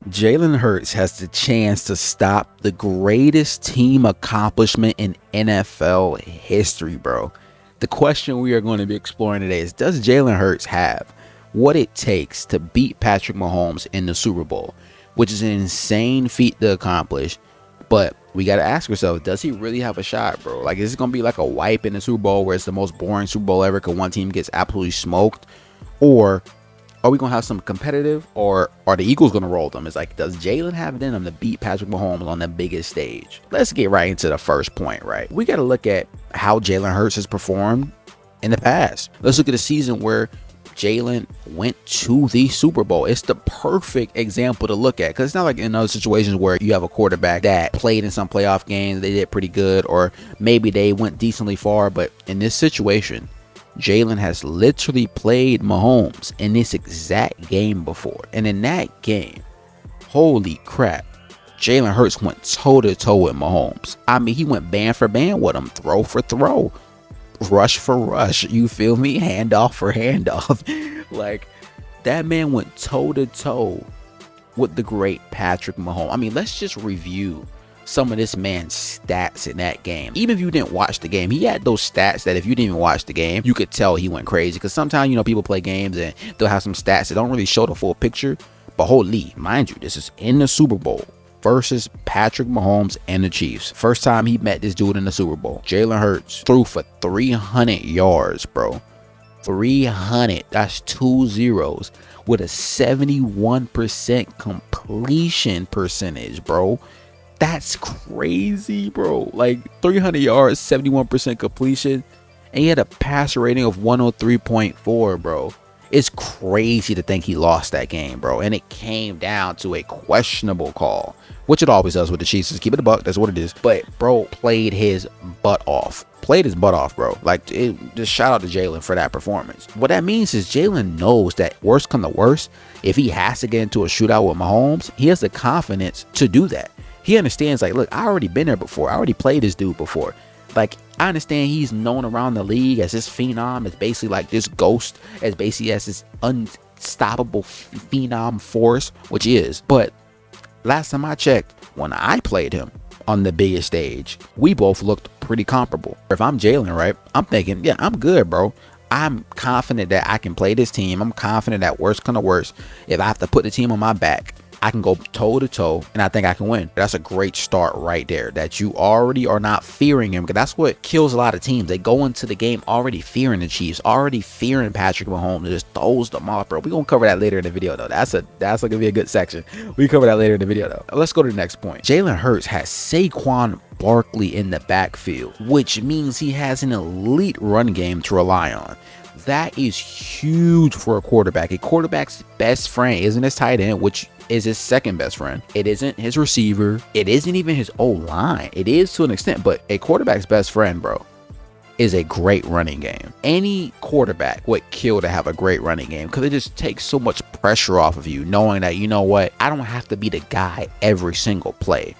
Jalen Hurts has the chance to stop the greatest team accomplishment in NFL history, bro. The question we are going to be exploring today is, does Jalen Hurts have what it takes to beat Patrick Mahomes in the Super Bowl? Which is an insane feat to accomplish, but we got to ask ourselves, does he really have a shot, bro? Like, is it going to be like a wipe in the Super Bowl where it's the most boring Super Bowl ever because one team gets absolutely smoked? Or are we going to have some competitive, or are the Eagles going to roll them? It's like, does Jalen have it in him to beat Patrick Mahomes on the biggest stage? Let's get right into the first point, right? We got to look at how Jalen Hurts has performed in the past. Let's look at a season where Jalen went to the Super Bowl. It's the perfect example to look at, because it's not like in other situations where you have a quarterback that played in some playoff games, they did pretty good, or maybe they went decently far. But in this situation, Jalen has literally played Mahomes in this exact game before. And in that game, holy crap, Jalen Hurts went toe-to-toe with Mahomes. I mean, he went band for band with him, throw for throw, rush for rush. You feel me? Handoff for handoff. Like, that man went toe-to-toe with the great Patrick Mahomes. I mean, let's just review some of this man's stats in that game. Even if you didn't watch the game, he had those stats that if you didn't even watch the game, you could tell he went crazy. Because sometimes, you know, people play games and they'll have some stats that don't really show the full picture. But holy, mind you, this is in the Super Bowl versus Patrick Mahomes and the Chiefs. First time he met this dude in the Super Bowl. Jalen Hurts threw for 300 yards, bro. 300. That's 2 zeros with a 71% completion percentage, bro. That's crazy, bro. Like, 300 yards, 71% completion, and he had a passer rating of 103.4, bro. It's crazy to think he lost that game, bro. And it came down to a questionable call, which it always does with the Chiefs. Just keep it a buck. That's what it is. But bro played his butt off. Bro. Like, just shout out to Jalen for that performance. What that means is Jalen knows that worst come to worst, if he has to get into a shootout with Mahomes, he has the confidence to do that. He understands, like, look, I already been there before. I already played this dude before. Like, I understand he's known around the league as this phenom, as basically like this ghost, as basically as this unstoppable phenom force, which he is. But last time I checked, when I played him on the biggest stage, we both looked pretty comparable. If I'm Jalen, right, I'm thinking, yeah, I'm good, bro. I'm confident that I can play this team. I'm confident that worst come to worst, if I have to put the team on my back, I can go toe to toe, and I think I can win. That's a great start right there, that you already are not fearing him, because that's what kills a lot of teams. They go into the game already fearing the Chiefs, already fearing Patrick Mahomes. It just throws them off, bro. We're going to cover that later in the video, though. That's going to be a good section. We cover that later in the video, though. Let's go to the next point. Jalen Hurts has Saquon Barkley in the backfield, which means he has an elite run game to rely on. That is huge for a quarterback. A quarterback's best friend isn't his tight end, which is his second best friend. It isn't his receiver. It isn't even his O-line. It is to an extent, but a quarterback's best friend, bro, is a great running game. Any quarterback would kill to have a great running game, because it just takes so much pressure off of you, knowing that, you know what, I don't have to be the guy every single play.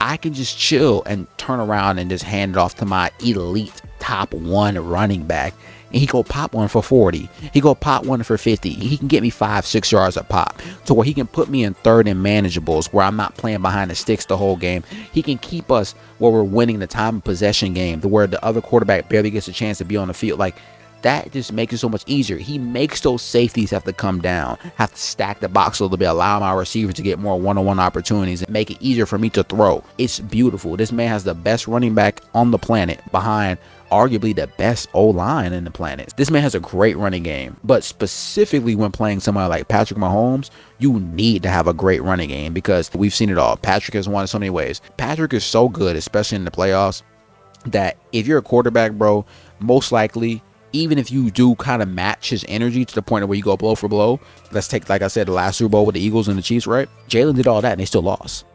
I can just chill and turn around and just hand it off to my elite top one running back, and he go pop one for 40. He go pop one for 50. He can get me 5-6 yards a pop, to where he can put me in third and manageables where I'm not playing behind the sticks the whole game. He can keep us where we're winning the time of possession game, to where the other quarterback barely gets a chance to be on the field. Like, that just makes it so much easier. He makes those safeties have to come down, have to stack the box a little bit, allow my receivers to get more one-on-one opportunities, and make it easier for me to throw. It's beautiful. This man has the best running back on the planet, behind arguably the best O-line in the planet. This man has a great running game, but specifically when playing somebody like Patrick Mahomes, you need to have a great running game, because we've seen it all. Patrick has won in so many ways. Patrick is so good, especially in the playoffs, that if you're a quarterback, bro, most likely, even if you do kind of match his energy to the point where you go blow for blow, let's take, like I said, the last Super Bowl with the Eagles and the Chiefs, right? Jalen did all that and they still lost,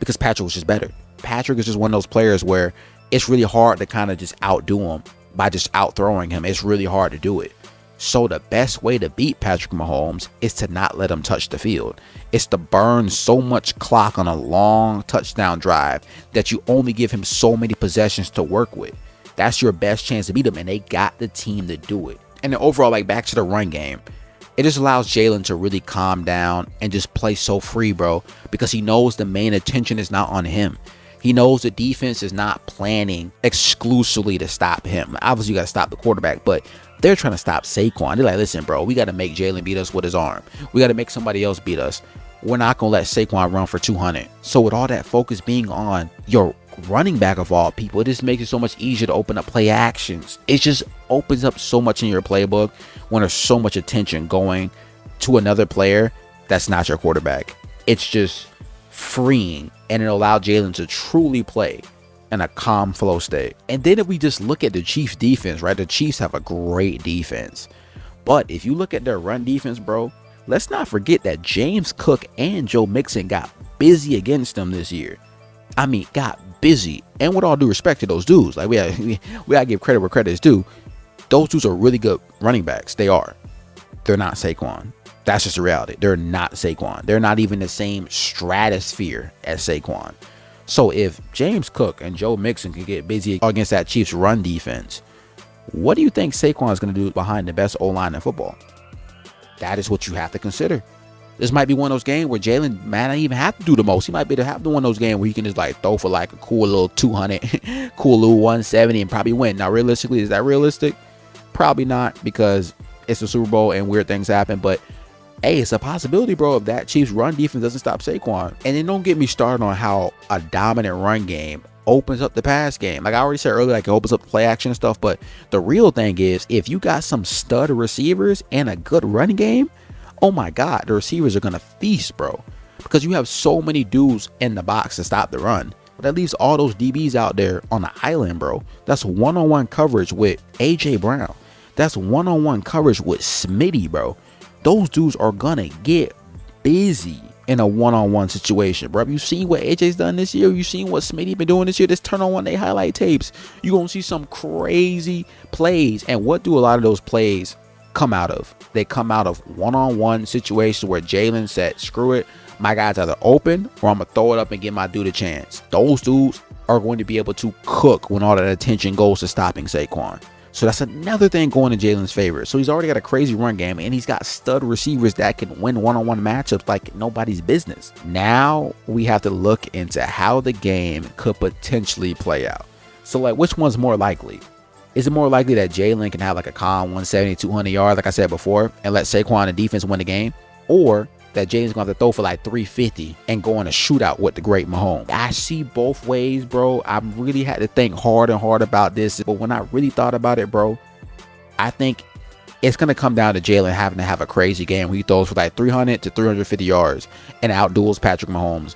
because Patrick was just better. Patrick is just one of those players where it's really hard to kind of just outdo him by just out throwing him. It's really hard to do it. So the best way to beat Patrick Mahomes is to not let him touch the field. It's to burn so much clock on a long touchdown drive that you only give him so many possessions to work with. That's your best chance to beat him, and they got the team to do it. And then overall, like, back to the run game, It just allows Jalen to really calm down and just play so free, bro, because he knows the main attention is not on him. He knows the defense is not planning exclusively to stop him. Obviously, you got to stop the quarterback, but they're trying to stop Saquon. They're like, listen, bro, we got to make Jalen beat us with his arm. We got to make somebody else beat us. We're not going to let Saquon run for 200. So with all that focus being on your running back of all people, it just makes it so much easier to open up play actions. It just opens up so much in your playbook when there's so much attention going to another player that's not your quarterback. It's just freeing, and it allowed Jalen to truly play in a calm flow state. And then if we just look at the Chiefs defense, right? The Chiefs have a great defense, but if you look at their run defense, bro, let's not forget that James Cook and Joe Mixon got busy against them this year. I mean, got busy. And with all due respect to those dudes, like we gotta give credit where credit is due. Those dudes are really good running backs. They are. They're not Saquon. That's just the reality. They're not Saquon. They're not even the same stratosphere as Saquon. So if James Cook and Joe Mixon can get busy against that Chiefs run defense, what do you think Saquon is going to do behind the best O-line in football? That is what you have to consider. This might be one of those games where Jalen might not even have to do the most. He might be to have one of those games where he can just like throw for like a cool little 200, cool little 170 and probably win. Now, realistically, is that realistic? Probably not, because it's the Super Bowl and weird things happen. But hey, it's a possibility, bro, if that Chiefs run defense doesn't stop Saquon. And then don't get me started on how a dominant run game opens up the pass game. Like I already said earlier, like it opens up the play action and stuff. But the real thing is, if you got some stud receivers and a good running game, oh my God, the receivers are going to feast, bro. Because you have so many dudes in the box to stop the run. But that leaves all those DBs out there on the island, bro. That's one-on-one coverage with A.J. Brown. That's one-on-one coverage with Smitty, bro. Those dudes are gonna get busy in a one-on-one situation, bro. You seen what AJ's done this year? You seen what Smitty been doing this year? Just turn on one of their highlight tapes. You gonna see some crazy plays. And what do a lot of those plays come out of? They come out of one-on-one situations where Jalen said, screw it, my guy's either open or I'm gonna throw it up and give my dude a chance. Those dudes are going to be able to cook when all that attention goes to stopping Saquon. So that's another thing going in Jalen's favor. So he's already got a crazy run game, and he's got stud receivers that can win one-on-one matchups like nobody's business. Now we have to look into how the game could potentially play out. So like, which one's more likely? Is it more likely that Jalen can have like a calm 170, 200 yards, like I said before, and let Saquon and defense win the game? Or that Jalen's going to have to throw for like 350 and go in a shootout with the great Mahomes? I see both ways, bro. I really had to think hard and hard about this. But when I really thought about it, bro, I think it's going to come down to Jalen having to have a crazy game where he throws for like 300 to 350 yards and outduels Patrick Mahomes.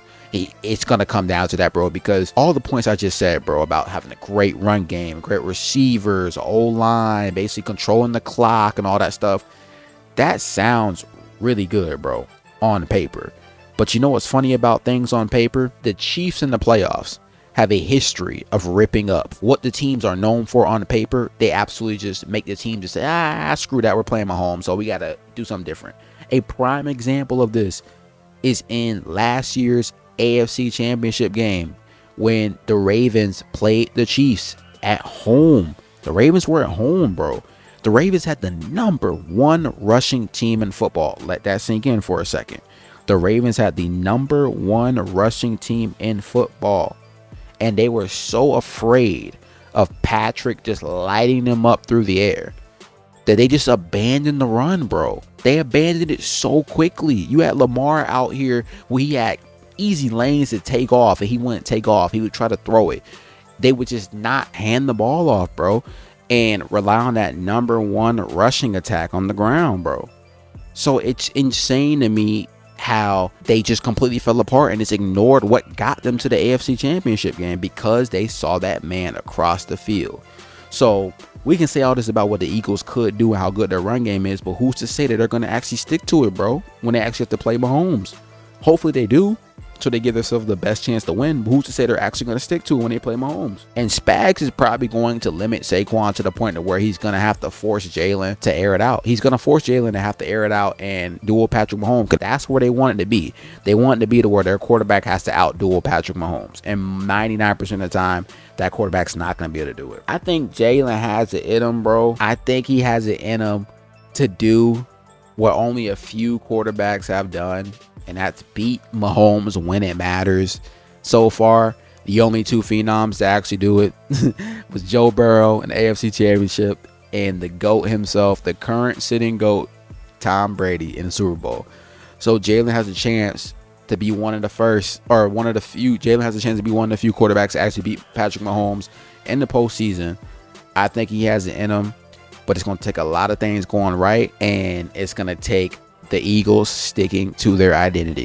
It's going to come down to that, bro, because all the points I just said, bro, about having a great run game, great receivers, O-line, basically controlling the clock and all that stuff, that sounds really good, bro, on paper. But you know what's funny about things on paper? The Chiefs in the playoffs have a history of ripping up what the teams are known for on paper. They absolutely just make the team just say, screw that, we're playing Mahomes, so we got to do something different. A prime example of this is in last year's AFC Championship game when the Ravens played the Chiefs at home. The Ravens were at home, bro. The Ravens had the #1 rushing team in football. Let that sink in for a second. The Ravens had the #1 rushing team in football. And they were so afraid of Patrick just lighting them up through the air that they just abandoned the run, bro. They abandoned it so quickly. You had Lamar out here where he had easy lanes to take off, and he wouldn't take off. He would try to throw it. They would just not hand the ball off, bro, and rely on that #1 rushing attack on the ground, bro. So it's insane to me how they just completely fell apart and just ignored what got them to the AFC Championship game because they saw that man across the field. So we can say all this about what the Eagles could do and how good their run game is, but who's to say that they're going to actually stick to it, bro, when they actually have to play Mahomes? Hopefully they do, so they give themselves the best chance to win. But who's to say they're actually going to stick to it when they play Mahomes? And Spags is probably going to limit Saquon to the point of where he's going to have to force Jalen to air it out. He's going to force Jalen to have to air it out and duel Patrick Mahomes, because that's where they want it to be. They want it to be to where their quarterback has to outduel Patrick Mahomes. And 99% of the time, that quarterback's not going to be able to do it. I think Jalen has it in him, bro. I think he has it in him to do what only a few quarterbacks have done, and that's beat Mahomes when it matters. So far, the only two phenoms to actually do it was Joe Burrow in the AFC Championship and the GOAT himself, the current sitting GOAT, Tom Brady, in the Super Bowl. So Jalen has a chance to be one of the first, or one of the few. Jalen has a chance to be one of the few quarterbacks to actually beat Patrick Mahomes in the postseason. I think he has it in him, but it's going to take a lot of things going right, and it's going to take the Eagles sticking to their identity.